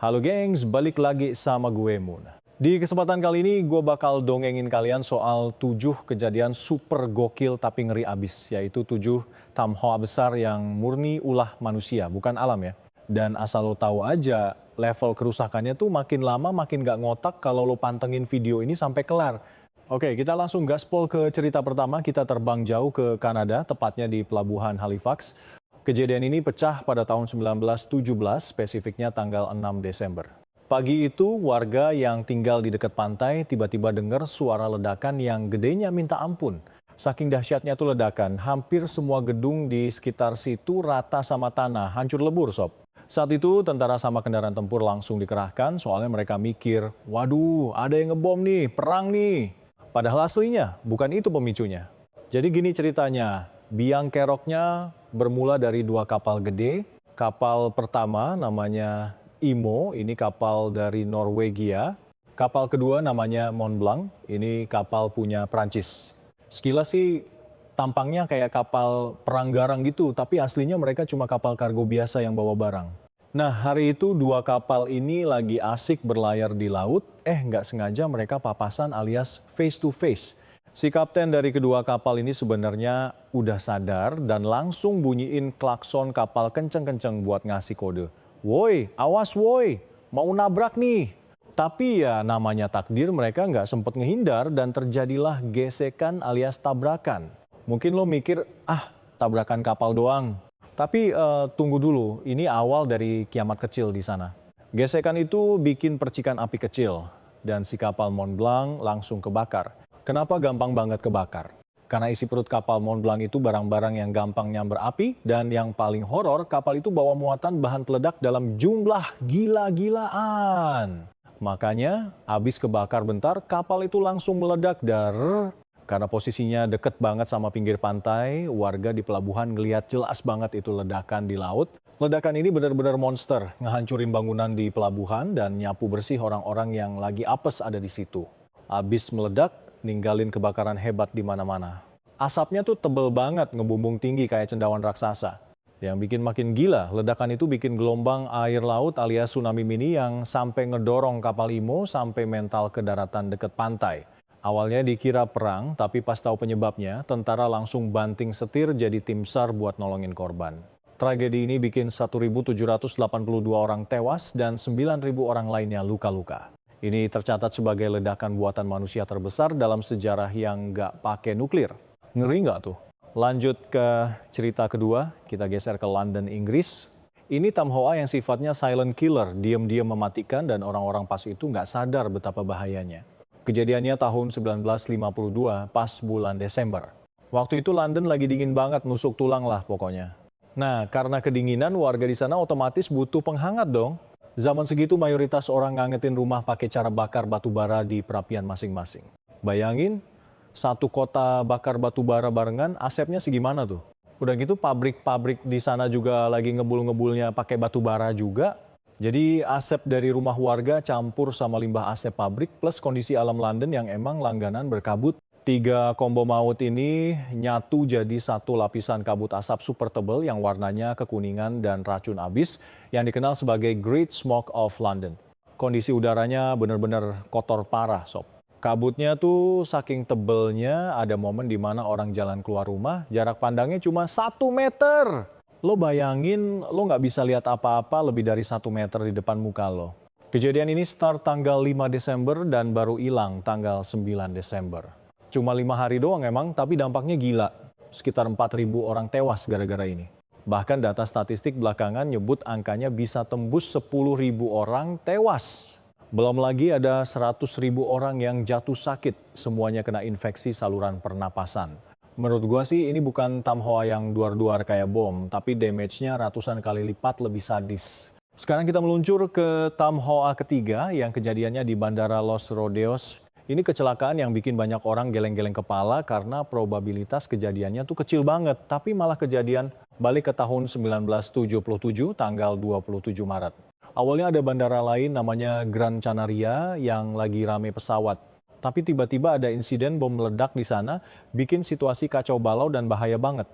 Halo gengs, balik lagi sama gue Moon. Di kesempatan kali ini gue bakal dongengin kalian soal 7 kejadian super gokil tapi ngeri abis. Yaitu 7 tamhoa besar yang murni ulah manusia, bukan alam ya. Dan asal lo tahu aja, level kerusakannya tuh makin lama makin gak ngotak kalau lo pantengin video ini sampai kelar. Oke, kita langsung gaspol ke cerita pertama. Kita terbang jauh ke Kanada, tepatnya di pelabuhan Halifax. Kejadian ini pecah pada tahun 1917, spesifiknya tanggal 6 Desember. Pagi itu, warga yang tinggal di dekat pantai tiba-tiba dengar suara ledakan yang gedenya minta ampun. Saking dahsyatnya tuh ledakan, hampir semua gedung di sekitar situ rata sama tanah, hancur lebur sob. Saat itu, tentara sama kendaraan tempur langsung dikerahkan, soalnya mereka mikir, waduh, ada yang ngebom nih, perang nih. Padahal aslinya, bukan itu pemicunya. Jadi gini ceritanya, biang keroknya bermula dari 2 kapal gede. Kapal pertama namanya Imo, ini kapal dari Norwegia. Kapal kedua namanya Mont Blanc, ini kapal punya Prancis. Sekilas sih tampangnya kayak kapal perang garang gitu, tapi aslinya mereka cuma kapal kargo biasa yang bawa barang. Nah, hari itu 2 kapal ini lagi asik berlayar di laut, nggak sengaja mereka papasan alias face to face. Si kapten dari kedua kapal ini sebenarnya udah sadar dan langsung bunyiin klakson kapal kenceng-kenceng buat ngasih kode. Woi, awas woi, mau nabrak nih. Tapi ya namanya takdir, mereka nggak sempet ngehindar dan terjadilah gesekan alias tabrakan. Mungkin lo mikir, tabrakan kapal doang. Tapi tunggu dulu, ini awal dari kiamat kecil di sana. Gesekan itu bikin percikan api kecil dan si kapal Mont Blanc langsung kebakar. Kenapa gampang banget kebakar? Karena isi perut kapal Mont Blanc itu barang-barang yang gampang nyamber api dan yang paling horor, kapal itu bawa muatan bahan peledak dalam jumlah gila-gilaan. Makanya abis kebakar bentar, kapal itu langsung meledak dar. Karena posisinya deket banget sama pinggir pantai, warga di pelabuhan ngeliat jelas banget itu ledakan di laut. Ledakan ini benar-benar monster, ngehancurin bangunan di pelabuhan dan nyapu bersih orang-orang yang lagi apes ada di situ. Abis meledak, ninggalin kebakaran hebat di mana-mana. Asapnya tuh tebel banget, ngebumbung tinggi kayak cendawan raksasa. Yang bikin makin gila, ledakan itu bikin gelombang air laut alias tsunami mini yang sampai ngedorong kapal Imo sampai mental ke daratan dekat pantai. Awalnya dikira perang, tapi pas tahu penyebabnya, tentara langsung banting setir jadi tim SAR buat nolongin korban. Tragedi ini bikin 1.782 orang tewas dan 9.000 orang lainnya luka-luka. Ini tercatat sebagai ledakan buatan manusia terbesar dalam sejarah yang nggak pakai nuklir. Ngeri nggak tuh? Lanjut ke cerita kedua, kita geser ke London, Inggris. Ini tamhoa yang sifatnya silent killer, diam-diam mematikan dan orang-orang pas itu nggak sadar betapa bahayanya. Kejadiannya tahun 1952 pas bulan Desember. Waktu itu London lagi dingin banget, nusuk tulang lah pokoknya. Nah, karena kedinginan warga di sana otomatis butuh penghangat dong. Zaman segitu mayoritas orang ngangetin rumah pakai cara bakar batu bara di perapian masing-masing. Bayangin, satu kota bakar batu bara barengan, asapnya segimana tuh? Udah gitu pabrik-pabrik di sana juga lagi ngebul-ngebulnya pakai batu bara juga. Jadi asap dari rumah warga campur sama limbah asap pabrik plus kondisi alam London yang emang langganan berkabut. 3 combo maut ini nyatu jadi satu lapisan kabut asap super tebal yang warnanya kekuningan dan racun abis yang dikenal sebagai Great Smoke of London. Kondisi udaranya benar-benar kotor parah sob. Kabutnya tuh saking tebelnya ada momen di mana orang jalan keluar rumah jarak pandangnya cuma 1 meter. Lo bayangin lo nggak bisa lihat apa-apa lebih dari 1 meter di depan muka lo. Kejadian ini start tanggal 5 Desember dan baru hilang tanggal 9 Desember. Cuma 5 hari doang emang, tapi dampaknya gila. Sekitar 4.000 orang tewas gara-gara ini. Bahkan data statistik belakangan nyebut angkanya bisa tembus 10.000 orang tewas. Belum lagi ada 100.000 orang yang jatuh sakit, semuanya kena infeksi saluran pernapasan. Menurut gua sih ini bukan tamhoa yang duar-duar kayak bom, tapi damage-nya ratusan kali lipat lebih sadis. Sekarang kita meluncur ke tamhoa ketiga yang kejadiannya di Bandara Los Rodeos. Ini kecelakaan yang bikin banyak orang geleng-geleng kepala karena probabilitas kejadiannya tuh kecil banget, tapi malah kejadian balik ke tahun 1977 tanggal 27 Maret. Awalnya ada bandara lain namanya Gran Canaria yang lagi rame pesawat. Tapi tiba-tiba ada insiden bom meledak di sana, bikin situasi kacau balau dan bahaya banget.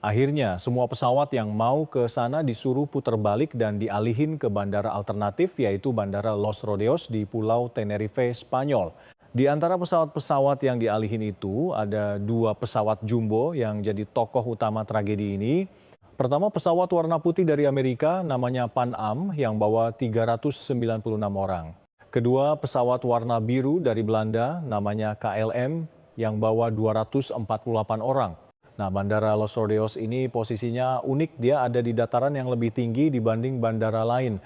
Akhirnya, semua pesawat yang mau ke sana disuruh putar balik dan dialihin ke bandara alternatif, yaitu Bandara Los Rodeos di Pulau Tenerife, Spanyol. Di antara pesawat-pesawat yang dialihin itu, ada 2 pesawat jumbo yang jadi tokoh utama tragedi ini. Pertama, pesawat warna putih dari Amerika, namanya Pan Am, yang bawa 396 orang. Kedua, pesawat warna biru dari Belanda, namanya KLM, yang bawa 248 orang. Nah, Bandara Los Rodeos ini posisinya unik, dia ada di dataran yang lebih tinggi dibanding bandara lain.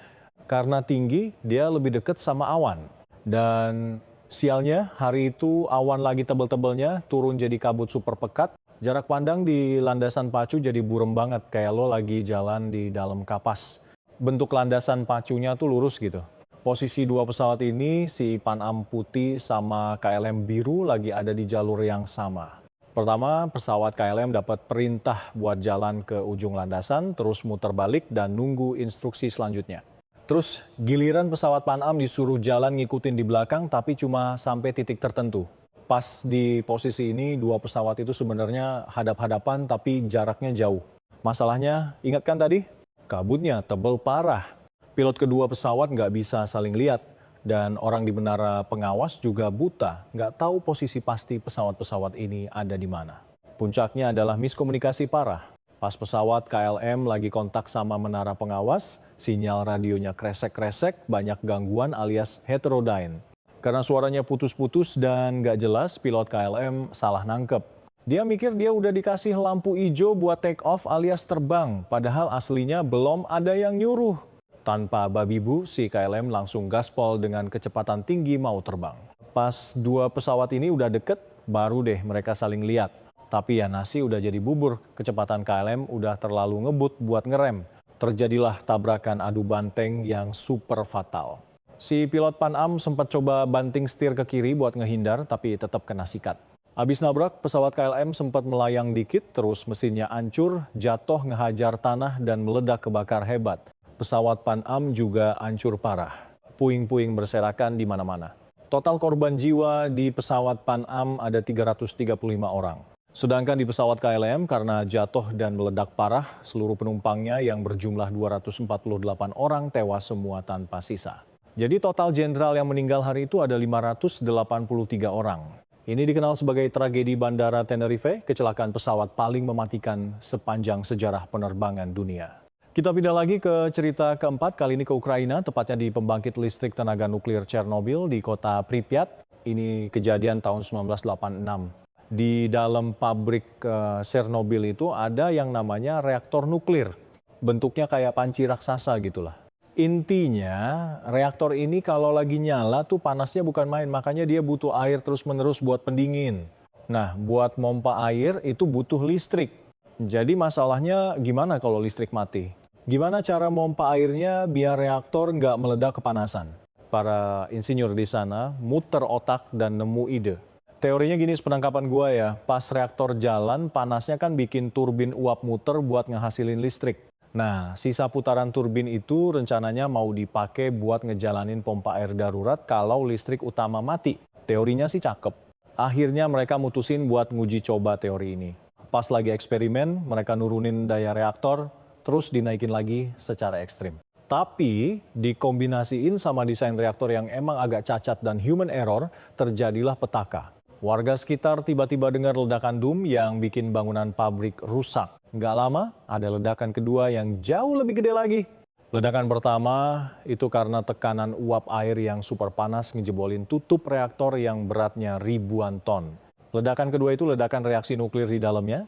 Karena tinggi, dia lebih dekat sama awan. Dan sialnya, hari itu awan lagi tebel-tebelnya, turun jadi kabut super pekat. Jarak pandang di landasan pacu jadi burem banget, kayak lo lagi jalan di dalam kapas. Bentuk landasan pacunya tuh lurus gitu. Posisi 2 pesawat ini, si Pan Am putih sama KLM biru lagi ada di jalur yang sama. Pertama, pesawat KLM dapat perintah buat jalan ke ujung landasan, terus muter balik dan nunggu instruksi selanjutnya. Terus giliran pesawat Pan Am disuruh jalan ngikutin di belakang tapi cuma sampai titik tertentu. Pas di posisi ini 2 pesawat itu sebenarnya hadap-hadapan tapi jaraknya jauh. Masalahnya, ingat kan tadi? Kabutnya tebel parah. Pilot kedua pesawat nggak bisa saling lihat. Dan orang di menara pengawas juga buta, nggak tahu posisi pasti pesawat-pesawat ini ada di mana. Puncaknya adalah miskomunikasi parah. Pas pesawat KLM lagi kontak sama menara pengawas, sinyal radionya kresek-kresek, banyak gangguan alias heterodyne. Karena suaranya putus-putus dan nggak jelas, pilot KLM salah nangkep. Dia mikir dia udah dikasih lampu hijau buat take off alias terbang, padahal aslinya belum ada yang nyuruh. Tanpa babi bu, si KLM langsung gaspol dengan kecepatan tinggi mau terbang. Pas 2 pesawat ini udah deket, baru deh mereka saling lihat. Tapi ya nasi udah jadi bubur, kecepatan KLM udah terlalu ngebut buat ngerem. Terjadilah tabrakan adu banteng yang super fatal. Si pilot Pan Am sempat coba banting setir ke kiri buat ngehindar, tapi tetap kena sikat. Abis nabrak, pesawat KLM sempat melayang dikit, terus mesinnya hancur, jatuh ngehajar tanah dan meledak kebakar hebat. Pesawat Pan Am juga hancur parah. Puing-puing berserakan di mana-mana. Total korban jiwa di pesawat Pan Am ada 335 orang. Sedangkan di pesawat KLM karena jatuh dan meledak parah, seluruh penumpangnya yang berjumlah 248 orang tewas semua tanpa sisa. Jadi total jenderal yang meninggal hari itu ada 583 orang. Ini dikenal sebagai tragedi Bandara Tenerife, kecelakaan pesawat paling mematikan sepanjang sejarah penerbangan dunia. Kita pindah lagi ke cerita keempat, kali ini ke Ukraina, tepatnya di pembangkit listrik tenaga nuklir Chernobyl di kota Pripyat. Ini kejadian tahun 1986. Di dalam pabrik Chernobyl itu ada yang namanya reaktor nuklir. Bentuknya kayak panci raksasa gitulah. Intinya, reaktor ini kalau lagi nyala tuh panasnya bukan main, makanya dia butuh air terus-menerus buat pendingin. Nah, buat pompa air itu butuh listrik. Jadi masalahnya gimana kalau listrik mati? Gimana cara pompa airnya biar reaktor nggak meledak kepanasan? Para insinyur di sana muter otak dan nemu ide. Teorinya gini sepenangkapan gua ya, pas reaktor jalan panasnya kan bikin turbin uap muter buat ngehasilin listrik. Nah, sisa putaran turbin itu rencananya mau dipakai buat ngejalanin pompa air darurat kalau listrik utama mati. Teorinya sih cakep. Akhirnya mereka mutusin buat nguji coba teori ini. Pas lagi eksperimen, mereka nurunin daya reaktor, terus dinaikin lagi secara ekstrim. Tapi dikombinasiin sama desain reaktor yang emang agak cacat dan human error, terjadilah petaka. Warga sekitar tiba-tiba dengar ledakan dum yang bikin bangunan pabrik rusak. Nggak lama, ada ledakan kedua yang jauh lebih gede lagi. Ledakan pertama itu karena tekanan uap air yang super panas ngejebolin tutup reaktor yang beratnya ribuan ton. Ledakan kedua itu ledakan reaksi nuklir di dalamnya,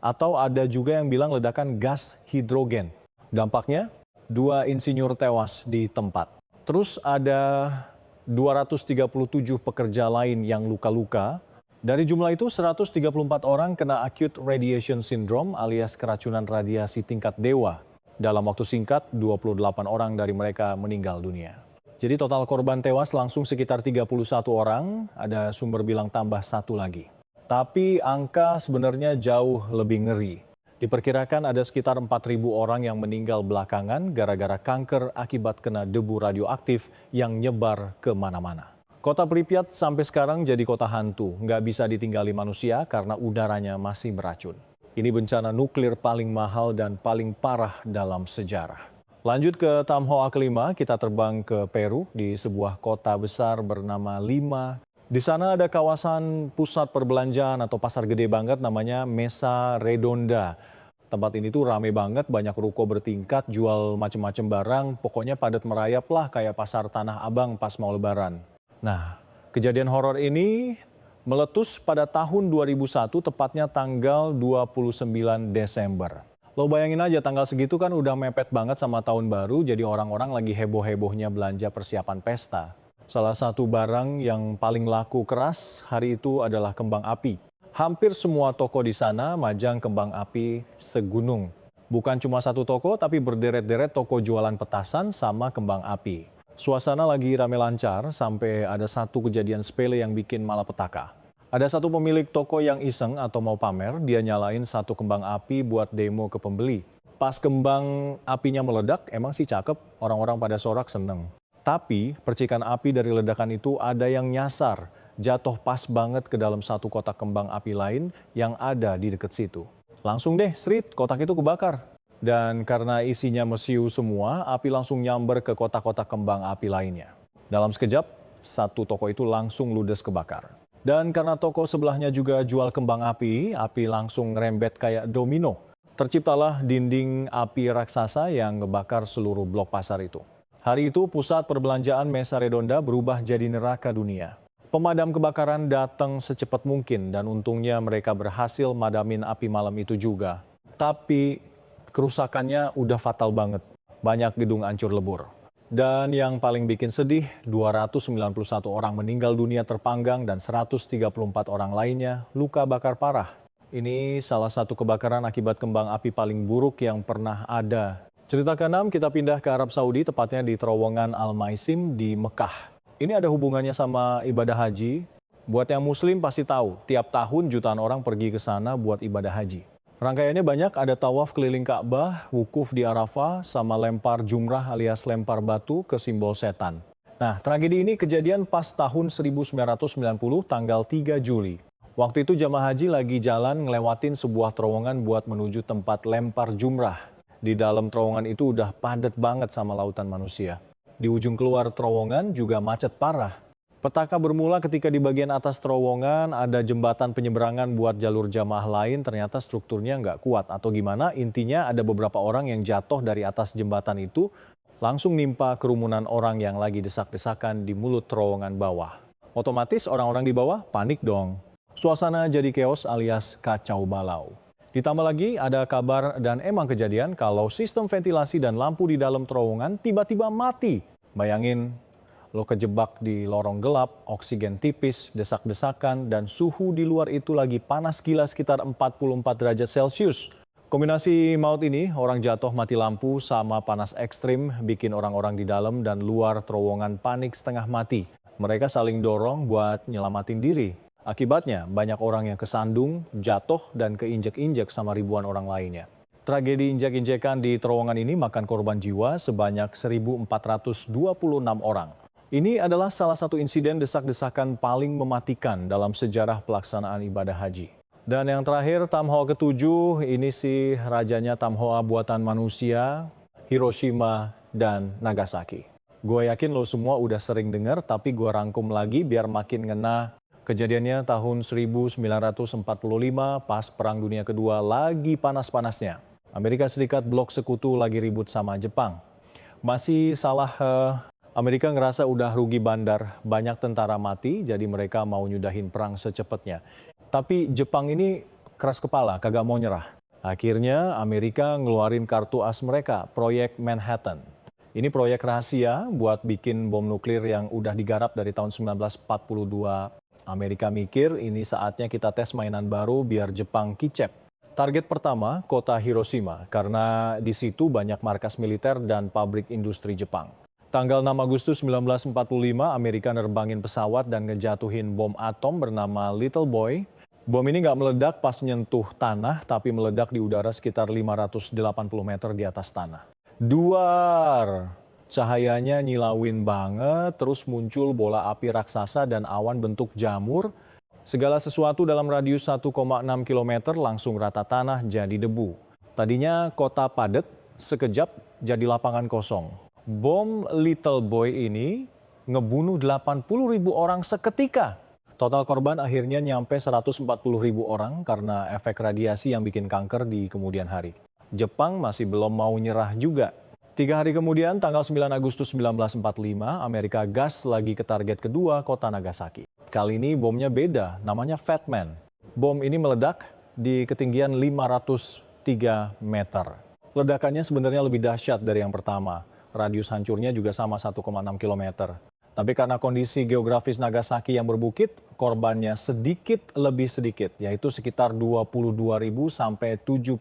atau ada juga yang bilang ledakan gas hidrogen. Dampaknya, 2 insinyur tewas di tempat. Terus ada 237 pekerja lain yang luka-luka. Dari jumlah itu, 134 orang kena acute radiation syndrome alias keracunan radiasi tingkat dewa. Dalam waktu singkat, 28 orang dari mereka meninggal dunia. Jadi total korban tewas langsung sekitar 31 orang, ada sumber bilang tambah 1 lagi. Tapi angka sebenarnya jauh lebih ngeri. Diperkirakan ada sekitar 4.000 orang yang meninggal belakangan gara-gara kanker akibat kena debu radioaktif yang nyebar ke mana-mana. Kota Pripyat sampai sekarang jadi kota hantu, nggak bisa ditinggali manusia karena udaranya masih beracun. Ini bencana nuklir paling mahal dan paling parah dalam sejarah. Lanjut ke Tam Hoa kelima, kita terbang ke Peru di sebuah kota besar bernama Lima. Di sana ada kawasan pusat perbelanjaan atau pasar gede banget namanya Mesa Redonda. Tempat ini tuh rame banget, banyak ruko bertingkat, jual macem-macem barang, pokoknya padat merayap lah kayak pasar Tanah Abang pas mau lebaran. Nah, kejadian horor ini meletus pada tahun 2001, tepatnya tanggal 29 Desember. Lo bayangin aja tanggal segitu kan udah mepet banget sama tahun baru, jadi orang-orang lagi heboh-hebohnya belanja persiapan pesta. Salah satu barang yang paling laku keras hari itu adalah kembang api. Hampir semua toko di sana majang kembang api segunung. Bukan cuma satu toko, tapi berderet-deret toko jualan petasan sama kembang api. Suasana lagi rame lancar sampai ada satu kejadian sepele yang bikin malapetaka. Ada satu pemilik toko yang iseng atau mau pamer, dia nyalain satu kembang api buat demo ke pembeli. Pas kembang apinya meledak, emang sih cakep, orang-orang pada sorak seneng. Tapi percikan api dari ledakan itu ada yang nyasar, jatuh pas banget ke dalam satu kotak kembang api lain yang ada di dekat situ. Langsung deh, srit, kotak itu kebakar. Dan karena isinya mesiu semua, api langsung nyamber ke kotak-kotak kembang api lainnya. Dalam sekejap, satu toko itu langsung ludes kebakar. Dan karena toko sebelahnya juga jual kembang api langsung ngerembet kayak domino. Terciptalah dinding api raksasa yang ngebakar seluruh blok pasar itu. Hari itu pusat perbelanjaan Mesa Redonda berubah jadi neraka dunia. Pemadam kebakaran datang secepat mungkin dan untungnya mereka berhasil madamin api malam itu juga. Tapi kerusakannya udah fatal banget. Banyak gedung hancur lebur. Dan yang paling bikin sedih, 291 orang meninggal dunia terpanggang dan 134 orang lainnya luka bakar parah. Ini salah satu kebakaran akibat kembang api paling buruk yang pernah ada. Cerita ke-6 kita pindah ke Arab Saudi, tepatnya di terowongan Al-Maisim di Mekah. Ini ada hubungannya sama ibadah haji. Buat yang muslim pasti tahu, tiap tahun jutaan orang pergi ke sana buat ibadah haji. Rangkaiannya banyak, ada tawaf keliling Ka'bah, wukuf di Arafah, sama lempar jumrah alias lempar batu ke simbol setan. Nah, tragedi ini kejadian pas tahun 1990 tanggal 3 Juli. Waktu itu jamaah haji lagi jalan ngelewatin sebuah terowongan buat menuju tempat lempar jumrah. Di dalam terowongan itu udah padat banget sama lautan manusia. Di ujung keluar terowongan juga macet parah. Petaka bermula ketika di bagian atas terowongan ada jembatan penyeberangan buat jalur jamaah lain, ternyata strukturnya nggak kuat atau gimana. Intinya ada beberapa orang yang jatuh dari atas jembatan itu, langsung nimpa kerumunan orang yang lagi desak-desakan di mulut terowongan bawah. Otomatis orang-orang di bawah panik dong. Suasana jadi chaos alias kacau balau. Ditambah lagi ada kabar dan emang kejadian kalau sistem ventilasi dan lampu di dalam terowongan tiba-tiba mati. Bayangin, lo kejebak di lorong gelap, oksigen tipis, desak-desakan, dan suhu di luar itu lagi panas gila sekitar 44 derajat Celcius. Kombinasi maut ini, orang jatuh mati lampu sama panas ekstrim, bikin orang-orang di dalam dan luar terowongan panik setengah mati. Mereka saling dorong buat nyelamatin diri. Akibatnya, banyak orang yang kesandung, jatuh, dan keinjek-injek sama ribuan orang lainnya. Tragedi injek-injekan di terowongan ini makan korban jiwa sebanyak 1.426 orang. Ini adalah salah satu insiden desak-desakan paling mematikan dalam sejarah pelaksanaan ibadah haji. Dan yang terakhir, Tam Hoa ke-7, ini sih rajanya Tam Hoa buatan manusia, Hiroshima dan Nagasaki. Gue yakin lo semua udah sering dengar, tapi gue rangkum lagi biar makin ngena. Kejadiannya tahun 1945 pas Perang Dunia Kedua lagi panas-panasnya. Amerika Serikat blok sekutu lagi ribut sama Jepang. Masih salah Amerika ngerasa udah rugi bandar, banyak tentara mati, jadi mereka mau nyudahin perang secepatnya. Tapi Jepang ini keras kepala, kagak mau nyerah. Akhirnya Amerika ngeluarin kartu as mereka, proyek Manhattan. Ini proyek rahasia buat bikin bom nuklir yang udah digarap dari tahun 1942. Amerika mikir ini saatnya kita tes mainan baru biar Jepang kicep. Target pertama, kota Hiroshima, karena di situ banyak markas militer dan pabrik industri Jepang. Tanggal 6 Agustus 1945, Amerika nerbangin pesawat dan ngejatuhin bom atom bernama Little Boy. Bom ini nggak meledak pas nyentuh tanah, tapi meledak di udara sekitar 580 meter di atas tanah. Duar! Cahayanya nyilauin banget, terus muncul bola api raksasa dan awan bentuk jamur. Segala sesuatu dalam radius 1,6 km langsung rata tanah jadi debu. Tadinya kota padat, sekejap jadi lapangan kosong. Bom Little Boy ini ngebunuh 80.000 orang seketika. Total korban akhirnya nyampe 140.000 orang karena efek radiasi yang bikin kanker di kemudian hari. Jepang masih belum mau nyerah juga. 3 hari kemudian, tanggal 9 Agustus 1945, Amerika gas lagi ke target kedua, kota Nagasaki. Kali ini bomnya beda, namanya Fat Man. Bom ini meledak di ketinggian 503 meter. Ledakannya sebenarnya lebih dahsyat dari yang pertama. Radius hancurnya juga sama 1,6 km. Tapi karena kondisi geografis Nagasaki yang berbukit, korbannya sedikit lebih sedikit, yaitu sekitar 22.000 sampai 75.000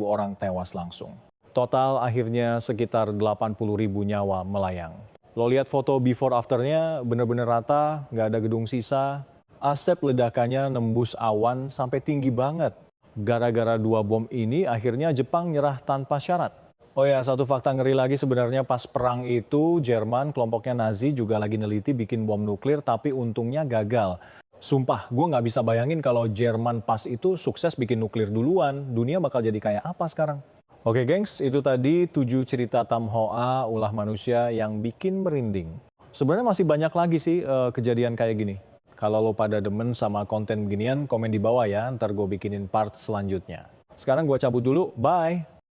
orang tewas langsung. Total akhirnya sekitar 80.000 nyawa melayang. Lo lihat foto before afternya bener-bener rata, nggak ada gedung sisa. Asap ledakannya nembus awan sampai tinggi banget. Gara-gara 2 bom ini akhirnya Jepang nyerah tanpa syarat. Oh ya, satu fakta ngeri lagi sebenarnya pas perang itu Jerman, kelompoknya Nazi juga lagi neliti bikin bom nuklir tapi untungnya gagal. Sumpah, gue nggak bisa bayangin kalau Jerman pas itu sukses bikin nuklir duluan, dunia bakal jadi kayak apa sekarang. Oke gengs, itu tadi 7 cerita Tam Hoa, ulah manusia yang bikin merinding. Sebenarnya masih banyak lagi sih kejadian kayak gini. Kalau lo pada demen sama konten beginian, komen di bawah ya, ntar gue bikinin part selanjutnya. Sekarang gue cabut dulu, bye!